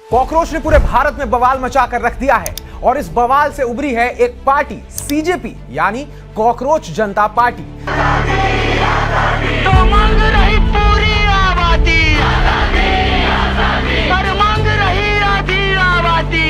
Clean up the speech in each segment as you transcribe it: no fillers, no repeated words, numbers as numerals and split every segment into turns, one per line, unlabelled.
Cockroach ने पूरे भारत में बवाल मचा कर रख दिया है और इस बवाल से उभरी है एक पार्टी सीजेपी यानी कॉकरोच जनता पार्टी।
तो मांग रही पूरी आबादी, पर मांग रही आधी आबादी।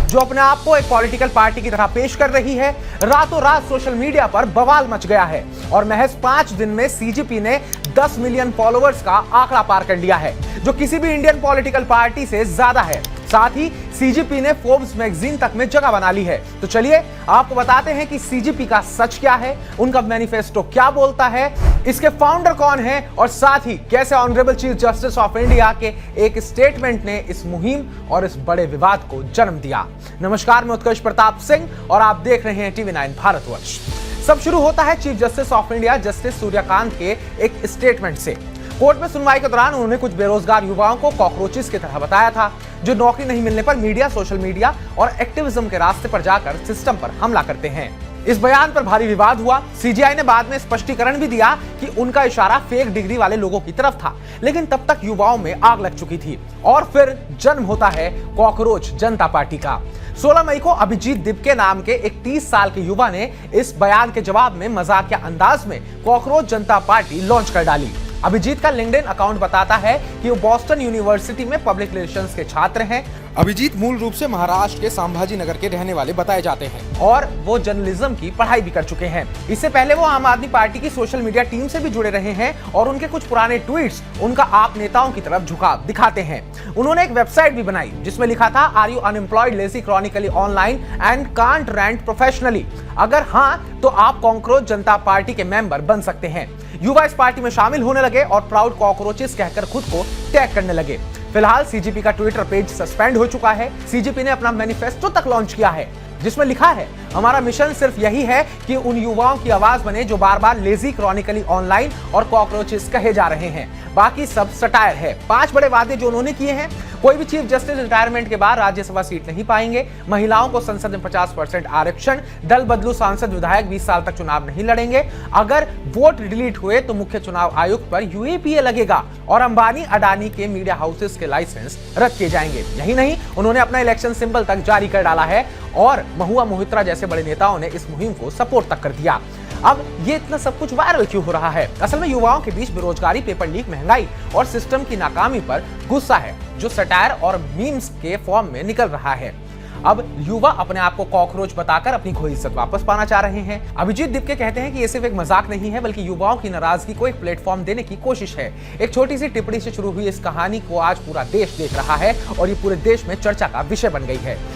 जो अपने आप को एक पॉलिटिकल पार्टी की तरह पेश कर रही है, रातों रात सोशल मीडिया पर बवाल मच गया है और महज 5 दिन में सीजेपी ने 10 मिलियन फॉलोअर्स का आंकड़ा पार कर लिया है, जो किसी भी इंडियन पॉलिटिकल पार्टी से ज्यादा है। साथ ही सीजेपी ने फोर्ब्स मैगजीन तक में जगह बना ली है। तो चलिए आपको बताते हैं कि सीजेपी का सच क्या है, उनका मैनिफेस्टो क्या बोलता है, इसके फाउंडर कौन है और साथ ही कैसे honourable chief justice of India के एक स्टेटमेंट ने इस मुहिम और इस बड़े विवाद को जन्म दिया। नमस्कार, मैं उत्कर्ष प्रताप सिंह और आप देख रहे हैं TV9 भारतवर्ष। सब शुरू होता है chief justice of India justice Suryakant के एक स्टेटमेंट से। कोर्ट में सुनवाई के दौरान उन्होंने कुछ बेरोजगार युवाओं को कॉकरोचेस की तरह बताया था, जो नौकरी नहीं मिलने पर मीडिया, सोशल मीडिया और एक्टिविज्म के रास्ते पर जाकर सिस्टम पर हमला करते हैं। इस बयान पर भारी विवाद हुआ। सीजीआई ने बाद में स्पष्टीकरण भी दिया कि उनका इशारा फेक डिग्री वाले लोगों की तरफ था, लेकिन तब तक युवाओं में आग लग चुकी थी और फिर जन्म होता है कॉकरोच जनता पार्टी का। 16 मई को अभिजीत दिपके नाम के एक 30 साल के युवा ने इस बयान के जवाब में मजाकिया अंदाज में कॉकरोच जनता पार्टी लॉन्च कर डाली। अभिजीत का लिंक्डइन अकाउंट बताता है कि वो बॉस्टन यूनिवर्सिटी में पब्लिक रिलेशंस के छात्र हैं। अभिजीत मूल रूप से महाराष्ट्र के संभाजी नगर के रहने वाले बताए जाते हैं और वो जर्नलिज्म की पढ़ाई भी कर चुके हैं। इससे पहले वो आम आदमी पार्टी की सोशल मीडिया टीम से भी जुड़े रहे हैं और उनके कुछ पुराने ट्वीट्स उनका आप नेताओं की तरफ झुकाव दिखाते हैं। उन्होंने एक वेबसाइट भी बनाई जिसमें लिखा था, are you unemployed, lazy, chronically online and can't rant professionally. अगर हाँ तो आप कॉकरोच जनता पार्टी के मेंबर बन सकते हैं। युवा इस पार्टी में शामिल होने लगे और प्राउड कॉकरोचेस कहकर खुद को टैग करने लगे। फिलहाल सीजेपी का ट्विटर पेज सस्पेंड हो चुका है। सीजेपी ने अपना मैनिफेस्टो तक लॉन्च किया है जिसमें लिखा है, हमारा मिशन सिर्फ यही है कि उन युवाओं की आवाज बने जो बार बार लेजी, क्रॉनिकली ऑनलाइन और कॉकरोचेस कहे जा रहे हैं। बाकी सब सटायर है। 5 बड़े वादे जो उन्होंने किए हैं, कोई भी चीफ जस्टिस रिटायरमेंट के बाद राज्यसभा सीट नहीं पाएंगे, महिलाओं को संसद में 50% आरक्षण, दल बदलू सांसद विधायक 20 साल तक चुनाव नहीं लड़ेंगे, अगर वोट डिलीट हुए तो मुख्य चुनाव आयुक्त पर यूएपीए लगेगा और अंबानी अडानी के मीडिया हाउसेस के लाइसेंस रद्द किए जाएंगे। यही नहीं, उन्होंने अपना इलेक्शन सिंबल तक जारी कर डाला है और महुआ मोहित्रा जैसे बड़े नेताओं ने इस मुहिम को सपोर्ट तक कर दिया। अब ये इतना सब कुछ वायरल क्यों हो रहा है? असल में युवाओं के बीच बेरोजगारी, पेपर लीक, महंगाई और सिस्टम की नाकामी पर गुस्सा है जो सटायर और मीम्स के फॉर्म में निकल रहा है। अब युवा अपने आप को कॉकरोच बताकर अपनी खोई इज्जत वापस पाना चाह रहे हैं। अभिजीत दिपके कहते हैं कि ये सिर्फ एक मजाक नहीं है, बल्कि युवाओं की नाराजगी को एक प्लेटफॉर्म देने की कोशिश है। एक छोटी सी टिप्पणी से शुरू हुई इस कहानी को आज पूरा देश देख रहा है और ये पूरे देश में चर्चा का विषय बन गई है।